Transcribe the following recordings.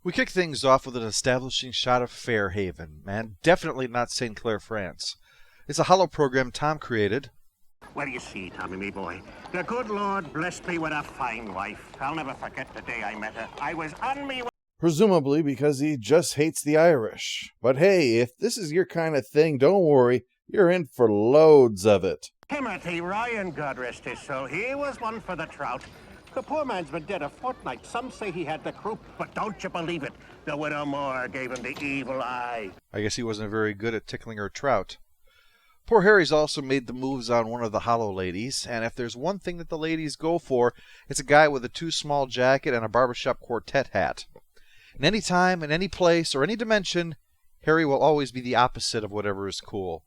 We kick things off with an establishing shot of Fairhaven, and definitely not St. Clair, France. It's a hollow program Tom created. Well, you see, Tommy, me boy, the good Lord blessed me with a fine wife. I'll never forget the day I met her. I was on me. Presumably because he just hates the Irish. But hey, if this is your kind of thing, don't worry, you're in for loads of it. Timothy Ryan, God rest his soul, he was one for the trout. The poor man's been dead a fortnight. Some say he had the croup, but don't you believe it. The widow Moore gave him the evil eye. I guess he wasn't very good at tickling her trout. Poor Harry's also made the moves on one of the hollow ladies, and if there's one thing that the ladies go for, it's a guy with a too small jacket and a barbershop quartet hat. In any time, in any place, or any dimension, Harry will always be the opposite of whatever is cool.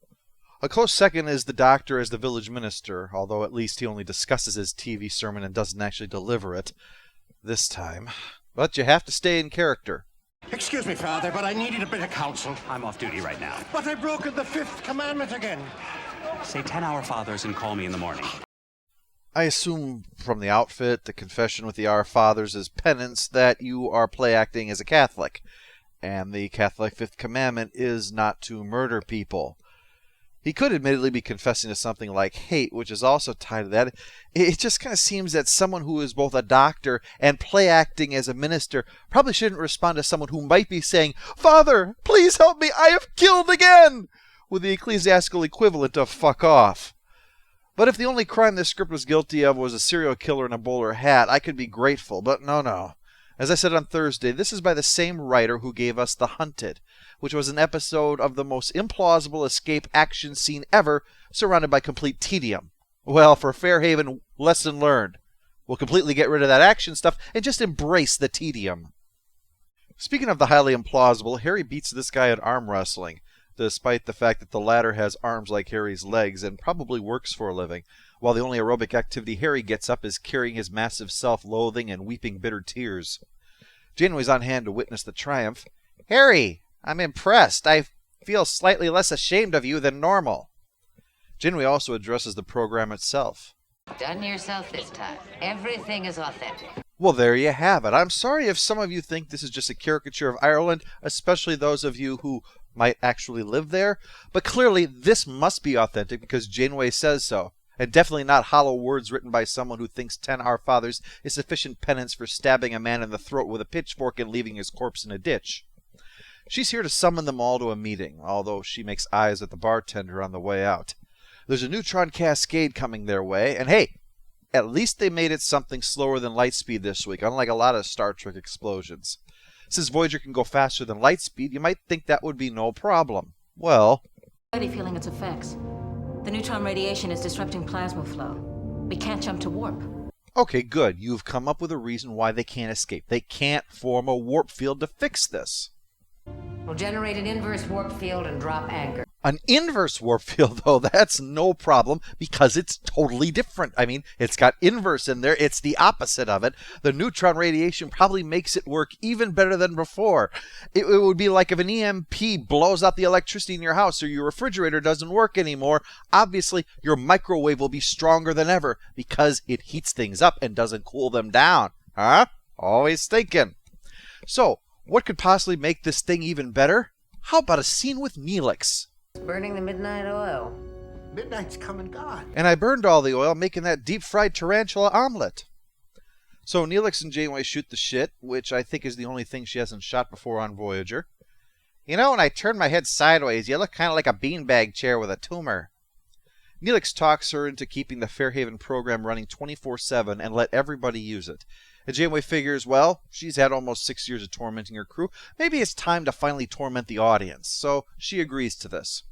A close second is the Doctor as the village minister, although at least he only discusses his TV sermon and doesn't actually deliver it. This time. But you have to stay in character. Excuse me, Father, but I needed a bit of counsel. I'm off duty right now. But I've broken the 5th commandment again. Say 10 Our Fathers and call me in the morning. I assume from the outfit, the confession with the Our Fathers is penance, that you are play acting as a Catholic. And the Catholic 5th commandment is not to murder people. He could admittedly be confessing to something like hate, which is also tied to that. It just kind of seems that someone who is both a doctor and play acting as a minister probably shouldn't respond to someone who might be saying, "Father, please help me, I have killed again!" with the ecclesiastical equivalent of fuck off. But if the only crime this script was guilty of was a serial killer in a bowler hat, I could be grateful, but no. As I said on Thursday, this is by the same writer who gave us The Hunted, which was an episode of the most implausible escape action scene ever, surrounded by complete tedium. Well, for Fairhaven, lesson learned. We'll completely get rid of that action stuff and just embrace the tedium. Speaking of the highly implausible, Harry beats this guy at arm wrestling, despite the fact that the latter has arms like Harry's legs and probably works for a living, while the only aerobic activity Harry gets up is carrying his massive self-loathing and weeping bitter tears. Janeway's on hand to witness the triumph. "Harry, I'm impressed. I feel slightly less ashamed of you than normal." Janeway also addresses the program itself. Done yourself this time. Everything is authentic. Well, there you have it. I'm sorry if some of you think this is just a caricature of Ireland, especially those of you who might actually live there, but clearly this must be authentic because Janeway says so, and definitely not hollow words written by someone who thinks 10 Our Fathers is sufficient penance for stabbing a man in the throat with a pitchfork and leaving his corpse in a ditch. She's here to summon them all to a meeting, although she makes eyes at the bartender on the way out. There's a neutron cascade coming their way, and hey, at least they made it something slower than light speed this week, unlike a lot of Star Trek explosions. Since Voyager can go faster than light speed, you might think that would be no problem. Well, Already feeling its effects. The neutron radiation is disrupting plasma flow. We can't jump to warp. okay, good. You've come up with a reason why they can't escape. They can't form a warp field to fix this. We'll generate an inverse warp field and drop anchor. An inverse warp field, though, that's no problem because it's totally different. I mean, it's got inverse in there. It's the opposite of it. The neutron radiation probably makes it work even better than before. It would be like if an EMP blows out the electricity in your house or your refrigerator doesn't work anymore. Obviously, your microwave will be stronger than ever because it heats things up and doesn't cool them down. Huh? Always thinking. So, what could possibly make this thing even better? How about a scene with Neelix? Burning the midnight oil. Midnight's come and gone. And I burned all the oil making that deep-fried tarantula omelet. So Neelix and Janeway shoot the shit, which I think is the only thing she hasn't shot before on Voyager. You know, when I turn my head sideways, you look kind of like a beanbag chair with a tumor. Neelix talks her into keeping the Fairhaven program running 24/7 and let everybody use it. And Janeway figures, well, she's had almost 6 years of tormenting her crew. Maybe it's time to finally torment the audience. So she agrees to this.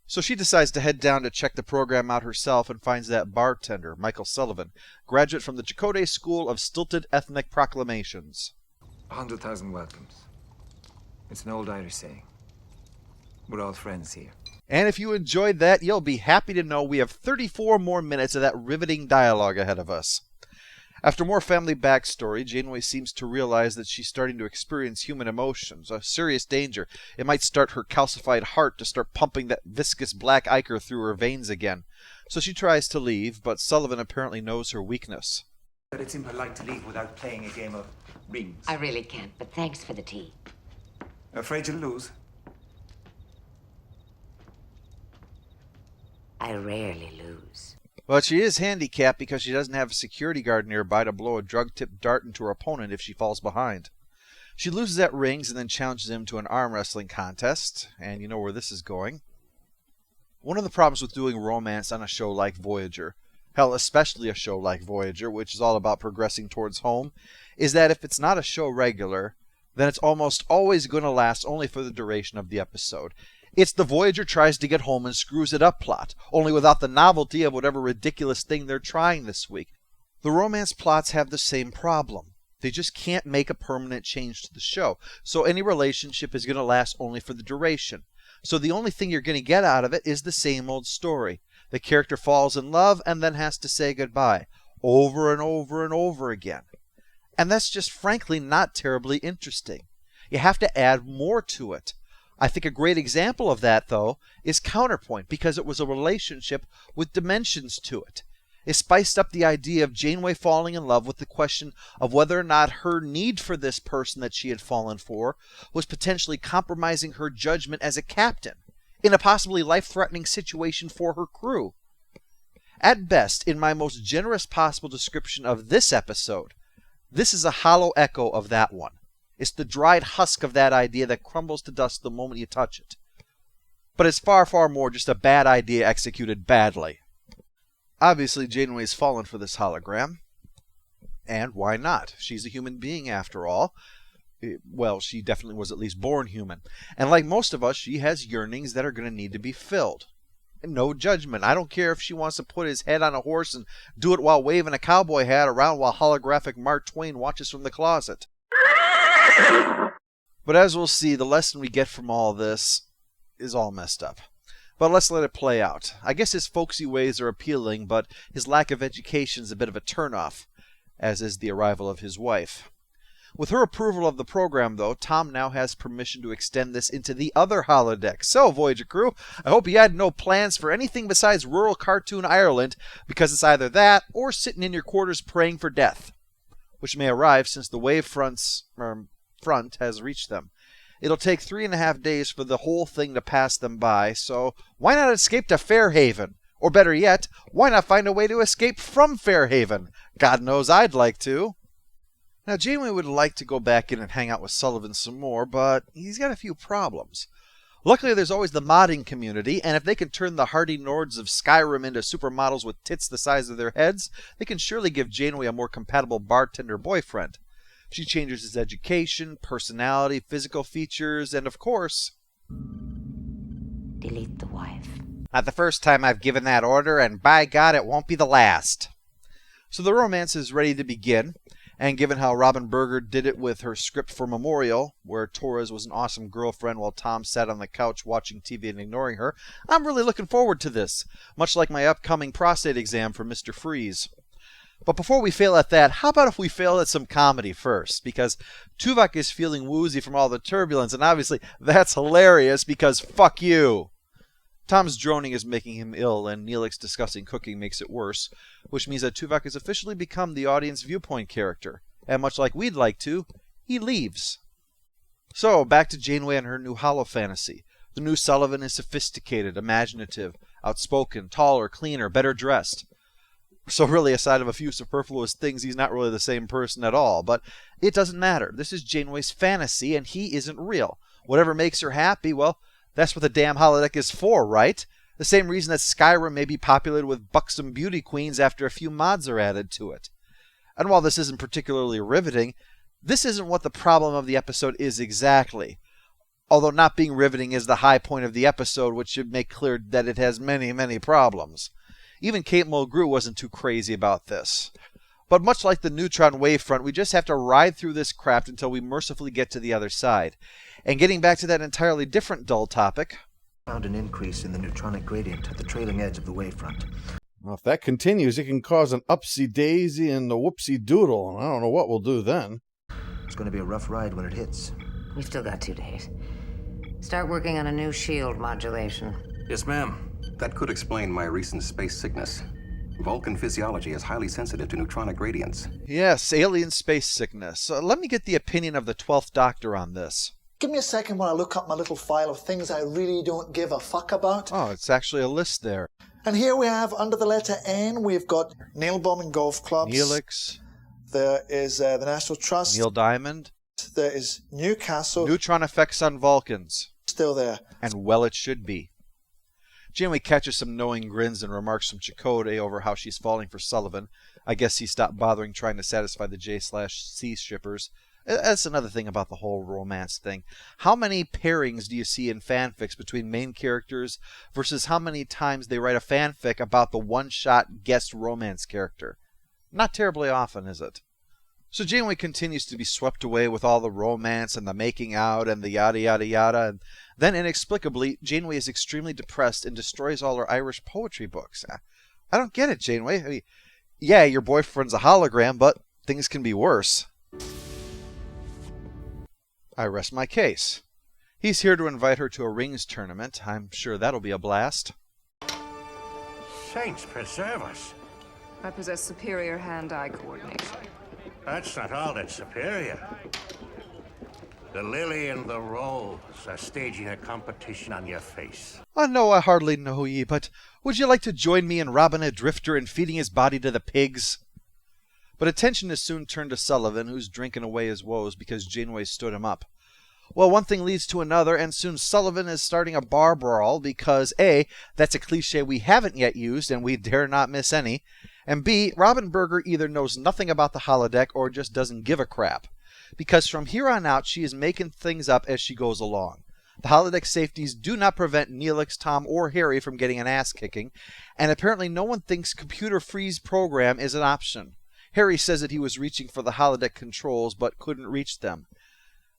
So she decides to head down to check the program out herself and finds that bartender, Michael Sullivan, graduate from the Chakotay School of Stilted Ethnic Proclamations. 100,000 welcomes. It's an old Irish saying. We're all friends here. And if you enjoyed that, you'll be happy to know we have 34 more minutes of that riveting dialogue ahead of us. After more family backstory, Janeway seems to realize that she's starting to experience human emotions, a serious danger. It might start her calcified heart to start pumping that viscous black ichor through her veins again. So she tries to leave, but Sullivan apparently knows her weakness. But it's impolite to leave without playing a game of rings. I really can't, but thanks for the tea. Afraid you'll lose? I rarely lose. But she is handicapped because she doesn't have a security guard nearby to blow a drug-tipped dart into her opponent if she falls behind. She loses at rings and then challenges him to an arm wrestling contest, and you know where this is going. One of the problems with doing romance on a show like Voyager, hell, especially a show like Voyager, which is all about progressing towards home, is that if it's not a show regular, then it's almost always going to last only for the duration of the episode. It's the Voyager tries to get home and screws it up plot, only without the novelty of whatever ridiculous thing they're trying this week. The romance plots have the same problem. They just can't make a permanent change to the show, so any relationship is going to last only for the duration. So the only thing you're going to get out of it is the same old story. The character falls in love and then has to say goodbye, over and over and over again. And that's just frankly not terribly interesting. You have to add more to it. I think a great example of that, though, is Counterpoint, because it was a relationship with dimensions to it. It spiced up the idea of Janeway falling in love with the question of whether or not her need for this person that she had fallen for was potentially compromising her judgment as a captain in a possibly life-threatening situation for her crew. At best, in my most generous possible description of this episode, this is a hollow echo of that one. It's the dried husk of that idea that crumbles to dust the moment you touch it. But it's far, far more just a bad idea executed badly. Obviously, Janeway's fallen for this hologram. And why not? She's a human being, after all. Well, she definitely was at least born human. And like most of us, she has yearnings that are going to need to be filled. And no judgment. I don't care if she wants to put his head on a horse and do it while waving a cowboy hat around while holographic Mark Twain watches from the closet. But as we'll see, the lesson we get from all this is all messed up. But let's let it play out. I guess his folksy ways are appealing, but his lack of education is a bit of a turnoff, as is the arrival of his wife. With her approval of the program, though, Tom now has permission to extend this into the other holodeck. So, Voyager crew, I hope you had no plans for anything besides rural cartoon Ireland, because it's either that or sitting in your quarters praying for death, which may arrive since the wave front has reached them. It'll take 3.5 days for the whole thing to pass them by, so why not escape to Fairhaven? Or better yet, why not find a way to escape from Fairhaven? God knows I'd like to. Now, Janeway would like to go back in and hang out with Sullivan some more, but he's got a few problems. Luckily, there's always the modding community, and if they can turn the hardy Nords of Skyrim into supermodels with tits the size of their heads, they can surely give Janeway a more compatible bartender boyfriend. She changes his education, personality, physical features, and of course... Delete the wife. Not the first time I've given that order, and by God, it won't be the last. So the romance is ready to begin, and given how Robin Berger did it with her script for Memorial, where Torres was an awesome girlfriend while Tom sat on the couch watching TV and ignoring her, I'm really looking forward to this, much like my upcoming prostate exam for Mr. Freeze. But before we fail at that, how about if we fail at some comedy first? Because Tuvok is feeling woozy from all the turbulence, and obviously that's hilarious because fuck you. Tom's droning is making him ill, and Neelix discussing cooking makes it worse, which means that Tuvok has officially become the audience viewpoint character. And much like we'd like to, he leaves. So, back to Janeway and her new holo fantasy. The new Sullivan is sophisticated, imaginative, outspoken, taller, cleaner, better dressed. So really, aside of a few superfluous things, he's not really the same person at all. But it doesn't matter. This is Janeway's fantasy, and he isn't real. Whatever makes her happy, well, that's what the damn holodeck is for, right? The same reason that Skyrim may be populated with buxom beauty queens after a few mods are added to it. And while this isn't particularly riveting, this isn't what the problem of the episode is exactly. Although not being riveting is the high point of the episode, which should make clear that it has many, many problems. Even Kate Mulgrew wasn't too crazy about this. But much like the neutron wavefront, we just have to ride through this craft until we mercifully get to the other side. And getting back to that entirely different dull topic... Found an increase in the neutronic gradient at the trailing edge of the wavefront. Well, if that continues, it can cause an upsy-daisy and a whoopsie-doodle. I don't know what we'll do then. It's going to be a rough ride when it hits. We've still got 2 days. Start working on a new shield modulation. Yes, ma'am. That could explain my recent space sickness. Vulcan physiology is highly sensitive to neutronic gradients. Yes, alien space sickness. Let me get the opinion of the 12th Doctor on this. Give me a second while I look up my little file of things I really don't give a fuck about. Oh, it's actually a list there. And here we have, under the letter N, we've got nail bombing golf clubs. Neelix. There is the National Trust. Neil Diamond. There is Newcastle. Neutron effects on Vulcans. Still there. And well it should be. Janeway catches some knowing grins and remarks from Chakotay over how she's falling for Sullivan. I guess he stopped bothering trying to satisfy the J/C shippers. That's another thing about the whole romance thing. How many pairings do you see in fanfics between main characters versus how many times they write a fanfic about the one-shot guest romance character? Not terribly often, is it? So Janeway continues to be swept away with all the romance and the making out and the yada yada yada, and then inexplicably Janeway is extremely depressed and destroys all her Irish poetry books. I don't get it, Janeway. I mean, yeah, your boyfriend's a hologram, but things can be worse. I rest my case. He's here to invite her to a rings tournament. I'm sure that'll be a blast. Saints preserve us. I possess superior hand-eye coordination. That's not all that's superior. The Lily and the Rose are staging a competition on your face. No, I hardly know ye, but would you like to join me in robbing a drifter and feeding his body to the pigs? But attention is soon turned to Sullivan, who's drinking away his woes because Janeway stood him up. Well, one thing leads to another, and soon Sullivan is starting a bar brawl because A, that's a cliche we haven't yet used, and we dare not miss any, and B, Robin Berger either knows nothing about the holodeck or just doesn't give a crap. Because from here on out, she is making things up as she goes along. The holodeck safeties do not prevent Neelix, Tom, or Harry from getting an ass-kicking, and apparently no one thinks computer freeze program is an option. Harry says that he was reaching for the holodeck controls but couldn't reach them.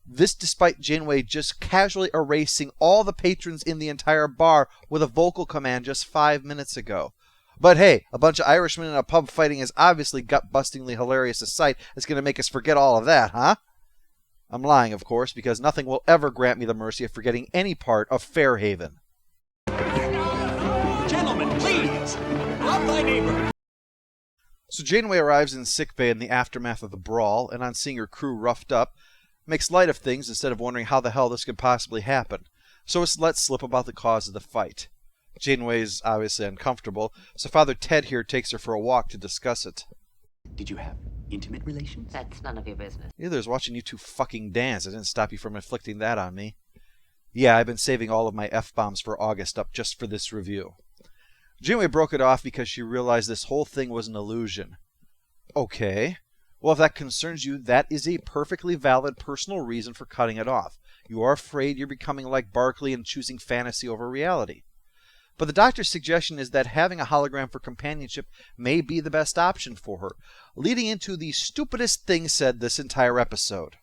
This despite Janeway just casually erasing all the patrons in the entire bar with a vocal command just 5 minutes ago. But hey, a bunch of Irishmen in a pub fighting is obviously gut-bustingly hilarious a sight that's going to make us forget all of that, huh? I'm lying, of course, because nothing will ever grant me the mercy of forgetting any part of Fairhaven. Gentlemen, please! Rob thy neighbor! So Janeway arrives in sickbay in the aftermath of the brawl, and on seeing her crew roughed up, makes light of things instead of wondering how the hell this could possibly happen. So it's let slip about the cause of the fight. Janeway's obviously uncomfortable, so Father Ted here takes her for a walk to discuss it. Did you have intimate relations? That's none of your business. Neither is watching you two fucking dance. It didn't stop you from inflicting that on me. Yeah, I've been saving all of my F-bombs for August up just for this review. Janeway broke it off because she realized this whole thing was an illusion. Okay. Well, if that concerns you, that is a perfectly valid personal reason for cutting it off. You are afraid you're becoming like Barclay and choosing fantasy over reality. But the doctor's suggestion is that having a hologram for companionship may be the best option for her, leading into the stupidest thing said this entire episode.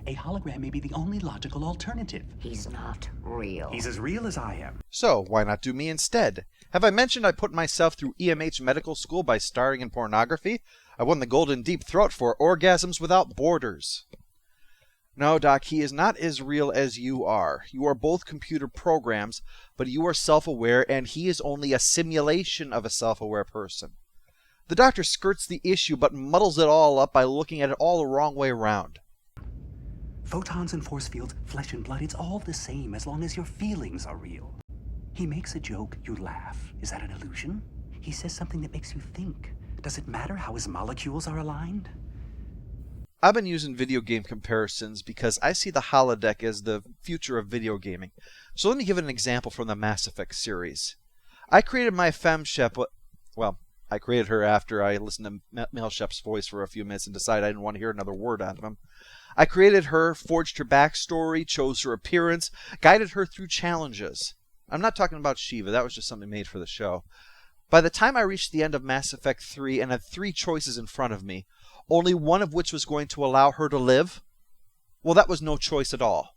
A hologram may be the only logical alternative. He's not real. He's as real as I am. So, why not do me instead? Have I mentioned I put myself through EMH medical school by starring in pornography? I won the Golden Deep Throat for Orgasms Without Borders. No, Doc, he is not as real as you are. You are both computer programs, but you are self-aware, and he is only a simulation of a self-aware person. The doctor skirts the issue, but muddles it all up by looking at it all the wrong way around. Photons and force fields, flesh and blood, it's all the same as long as your feelings are real. He makes a joke, you laugh. Is that an illusion? He says something that makes you think. Does it matter how his molecules are aligned? I've been using video game comparisons because I see the holodeck as the future of video gaming. So let me give an example from the Mass Effect series. I created my FemShep, well, I created her after I listened to Melshep's voice for a few minutes and decided I didn't want to hear another word out of him. I created her, forged her backstory, chose her appearance, guided her through challenges. I'm not talking about Shiva, that was just something made for the show. By the time I reached the end of Mass Effect 3 and had 3 choices in front of me, only one of which was going to allow her to live, well, that was no choice at all.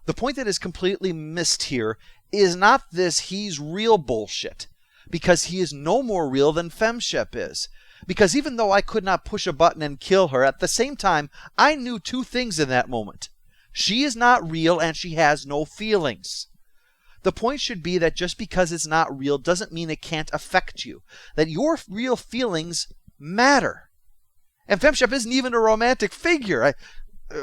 The point that is completely missed here is not this he's real bullshit, because he is no more real than FemShep is. Because even though I could not push a button and kill her, at the same time, I knew 2 things in that moment. She is not real and she has no feelings. The point should be that just because it's not real doesn't mean it can't affect you. That your real feelings matter. And Femshep isn't even a romantic figure.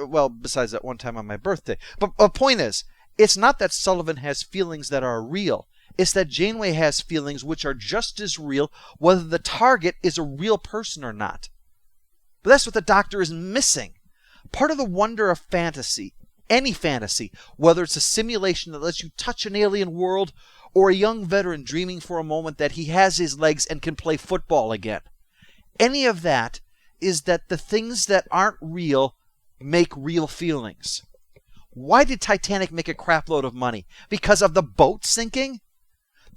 Well, besides that one time on my birthday. But the point is, it's not that Sullivan has feelings that are real. It's that Janeway has feelings which are just as real, whether the target is a real person or not. But that's what the Doctor is missing. Part of the wonder of fantasy, any fantasy, whether it's a simulation that lets you touch an alien world, or a young veteran dreaming for a moment that he has his legs and can play football again. Any of that is that the things that aren't real make real feelings. Why did Titanic make a crapload of money? Because of the boat sinking?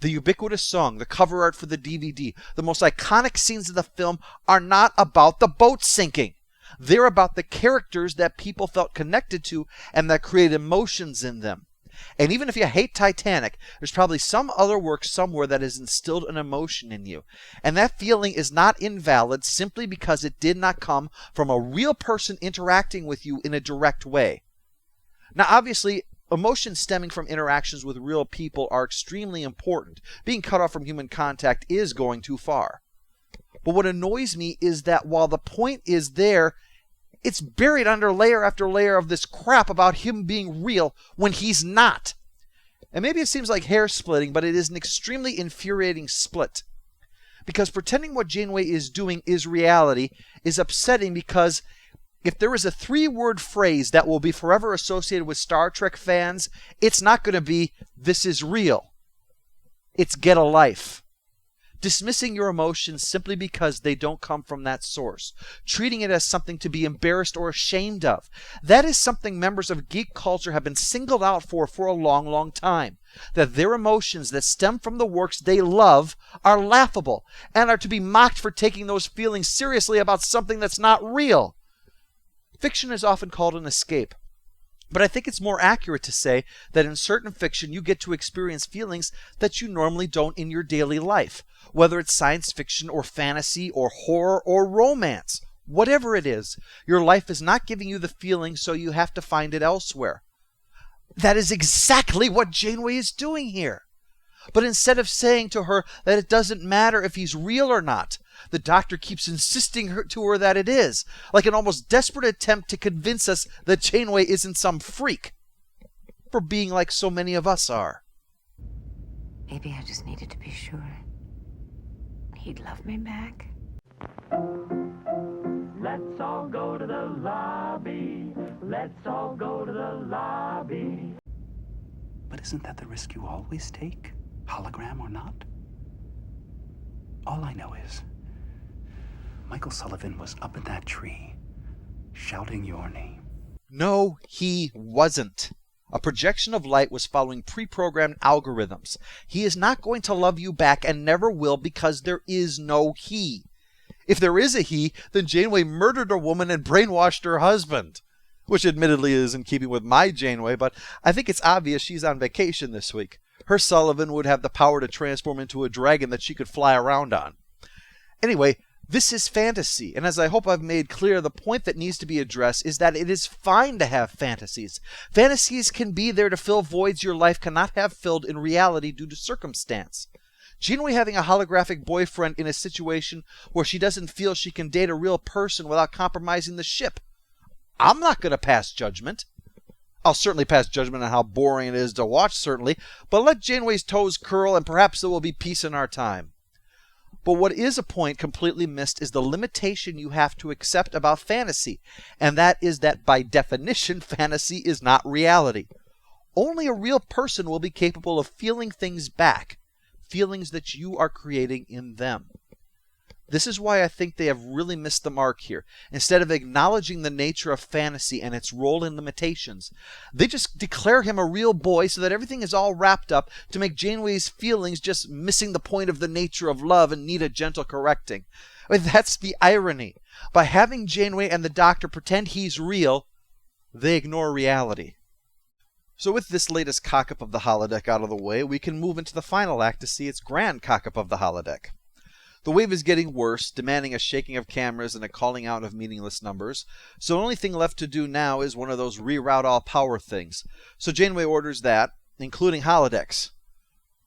The ubiquitous song, the cover art for the DVD, the most iconic scenes of the film are not about the boat sinking. They're about the characters that people felt connected to and that created emotions in them. And even if you hate Titanic, there's probably some other work somewhere that has instilled an emotion in you. And that feeling is not invalid simply because it did not come from a real person interacting with you in a direct way. Now, obviously, emotions stemming from interactions with real people are extremely important. Being cut off from human contact is going too far. But what annoys me is that while the point is there, it's buried under layer after layer of this crap about him being real when he's not. And maybe it seems like hair splitting, but it is an extremely infuriating split. Because pretending what Janeway is doing is reality is upsetting, because if there is a 3-word phrase that will be forever associated with Star Trek fans, it's not going to be, "This is real." It's "Get a life." Dismissing your emotions simply because they don't come from that source. Treating it as something to be embarrassed or ashamed of. That is something members of geek culture have been singled out for a long, long time. That their emotions that stem from the works they love are laughable and are to be mocked for taking those feelings seriously about something that's not real. Fiction is often called an escape. But I think it's more accurate to say that in certain fiction you get to experience feelings that you normally don't in your daily life. Whether it's science fiction or fantasy or horror or romance. Whatever it is, your life is not giving you the feeling, so you have to find it elsewhere. That is exactly what Janeway is doing here. But instead of saying to her that it doesn't matter if he's real or not, the Doctor keeps insisting to her that it is, like an almost desperate attempt to convince us that Janeway isn't some freak, for being like so many of us are. Maybe I just needed to be sure he'd love me back. Let's all go to the lobby. Let's all go to the lobby. But isn't that the risk you always take? Hologram or not? All I know is Michael Sullivan was up in that tree, shouting your name. No, he wasn't. A projection of light was following pre-programmed algorithms. He is not going to love you back and never will, because there is no he. If there is a he, then Janeway murdered a woman and brainwashed her husband. Which admittedly is in keeping with my Janeway, but I think it's obvious she's on vacation this week. Her Sullivan would have the power to transform into a dragon that she could fly around on. Anyway, this is fantasy, and as I hope I've made clear, the point that needs to be addressed is that it is fine to have fantasies. Fantasies can be there to fill voids your life cannot have filled in reality due to circumstance. Janeway having a holographic boyfriend in a situation where she doesn't feel she can date a real person without compromising the ship. I'm not going to pass judgment. I'll certainly pass judgment on how boring it is to watch, certainly, but let Janeway's toes curl and perhaps there will be peace in our time. But what is a point completely missed is the limitation you have to accept about fantasy, and that is that by definition, fantasy is not reality. Only a real person will be capable of feeling things back, feelings that you are creating in them. This is why I think they have really missed the mark here. Instead of acknowledging the nature of fantasy and its role and limitations, they just declare him a real boy so that everything is all wrapped up to make Janeway's feelings just missing the point of the nature of love and need a gentle correcting. I mean, that's the irony. By having Janeway and the Doctor pretend he's real, they ignore reality. So with this latest cock-up of the holodeck out of the way, we can move into the final act to see its grand cock-up of the holodeck. The wave is getting worse, demanding a shaking of cameras and a calling out of meaningless numbers, so the only thing left to do now is one of those reroute all power things. So Janeway orders that, including holodecks.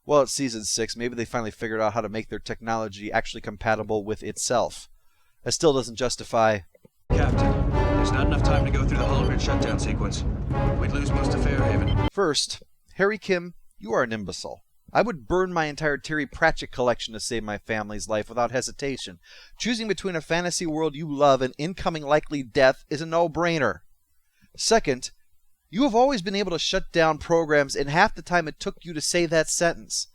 Well, it's season 6. Maybe they finally figured out how to make their technology actually compatible with itself. That still doesn't justify... Captain, there's not enough time to go through the hologram shutdown sequence. We'd lose most of Fairhaven. First, Harry Kim, you are an imbecile. I would burn my entire Terry Pratchett collection to save my family's life without hesitation. Choosing between a fantasy world you love and incoming likely death is a no-brainer. Second, you have always been able to shut down programs in half the time it took you to say that sentence.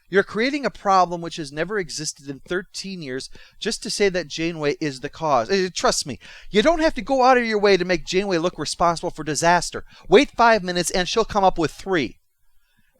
You're creating a problem which has never existed in 13 years just to say that Janeway is the cause. Trust me, you don't have to go out of your way to make Janeway look responsible for disaster. Wait 5 minutes and she'll come up with 3.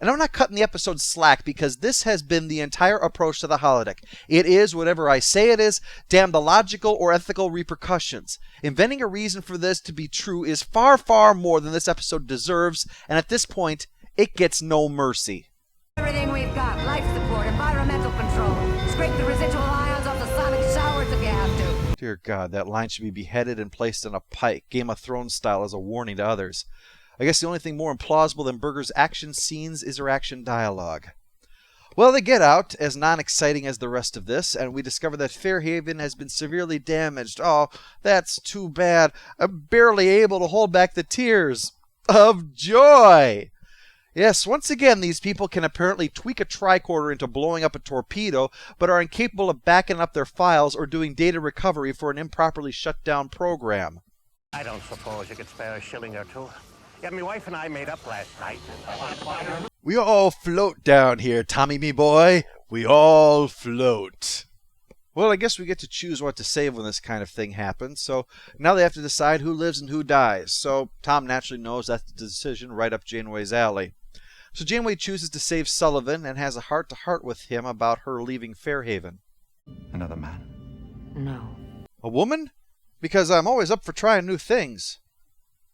And I'm not cutting the episode slack because this has been the entire approach to the holodeck. It is whatever I say it is, damn the logical or ethical repercussions. Inventing a reason for this to be true is far, far more than this episode deserves, and at this point, it gets no mercy. Everything we've got, life support, environmental control. Scrape the residual ions off the sonic showers if you have to. Dear God, that line should be beheaded and placed on a pike, Game of Thrones style, as a warning to others. I guess the only thing more implausible than Berger's action scenes is her action dialogue. Well, they get out, as non-exciting as the rest of this, and we discover that Fairhaven has been severely damaged. Oh, that's too bad. I'm barely able to hold back the tears of joy. Yes, once again, these people can apparently tweak a tricorder into blowing up a torpedo, but are incapable of backing up their files or doing data recovery for an improperly shut down program. I don't suppose you could spare a shilling or two. Yeah, my wife and I made up last night. We all float down here, Tommy, me boy. We all float. Well, I guess we get to choose what to save when this kind of thing happens, so now they have to decide who lives and who dies. So Tom naturally knows that's the decision right up Janeway's alley. So Janeway chooses to save Sullivan and has a heart-to-heart with him about her leaving Fairhaven. Another man? No. A woman? Because I'm always up for trying new things.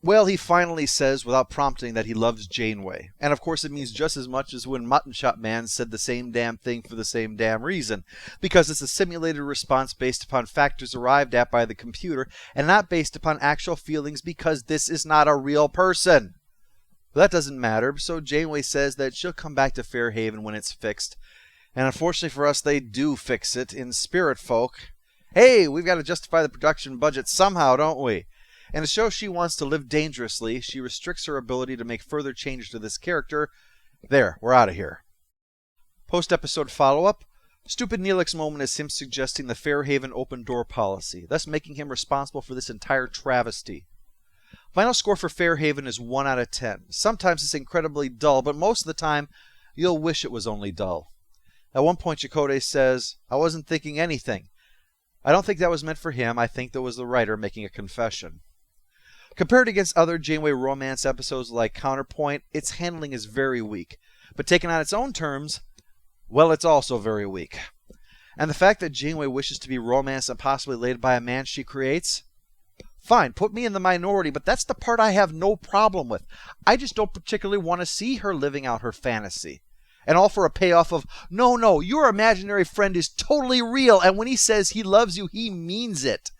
Well, he finally says without prompting that he loves Janeway. And of course it means just as much as when Mutton Shop Man said the same damn thing for the same damn reason. Because it's a simulated response based upon factors arrived at by the computer and not based upon actual feelings because this is not a real person. But that doesn't matter, so Janeway says that she'll come back to Fairhaven when it's fixed. And unfortunately for us, they do fix it in Spirit Folk. Hey, we've got to justify the production budget somehow, don't we? And to show she wants to live dangerously, she restricts her ability to make further changes to this character. There, we're out of here. Post-episode follow-up. Stupid Neelix's moment is him suggesting the Fairhaven open-door policy, thus making him responsible for this entire travesty. Final score for Fairhaven is 1 out of 10. Sometimes it's incredibly dull, but most of the time, you'll wish it was only dull. At one point, Chakotay says, "I wasn't thinking anything." I don't think that was meant for him. I think that was the writer making a confession. Compared against other Janeway romance episodes like Counterpoint, its handling is very weak. But taken on its own terms, well, it's also very weak. And the fact that Janeway wishes to be romanced and possibly laid by a man she creates? Fine, put me in the minority, but that's the part I have no problem with. I just don't particularly want to see her living out her fantasy. And all for a payoff of, no, your imaginary friend is totally real, and when he says he loves you, he means it.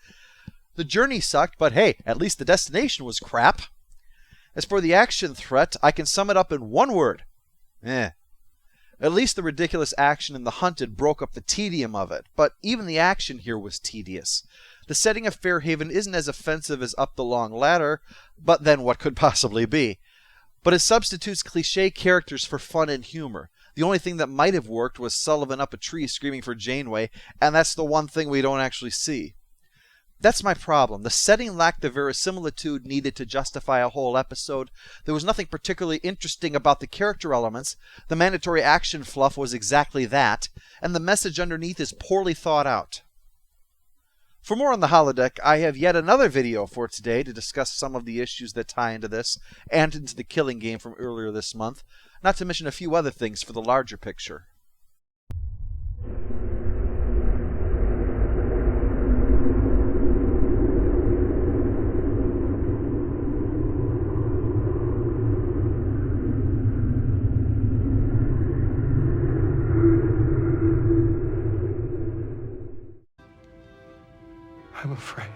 The journey sucked, but hey, at least the destination was crap. As for the action threat, I can sum it up in one word. At least the ridiculous action in The Hunted broke up the tedium of it, but even the action here was tedious. The setting of Fairhaven isn't as offensive as Up the Long Ladder, but then what could possibly be? But it substitutes cliché characters for fun and humor. The only thing that might have worked was Sullivan up a tree screaming for Janeway, and that's the one thing we don't actually see. That's my problem. The setting lacked the verisimilitude needed to justify a whole episode. There was nothing particularly interesting about the character elements. The mandatory action fluff was exactly that, and the message underneath is poorly thought out. For more on the holodeck, I have yet another video for today to discuss some of the issues that tie into this and into the Killing Game from earlier this month, not to mention a few other things for the larger picture. I'm afraid.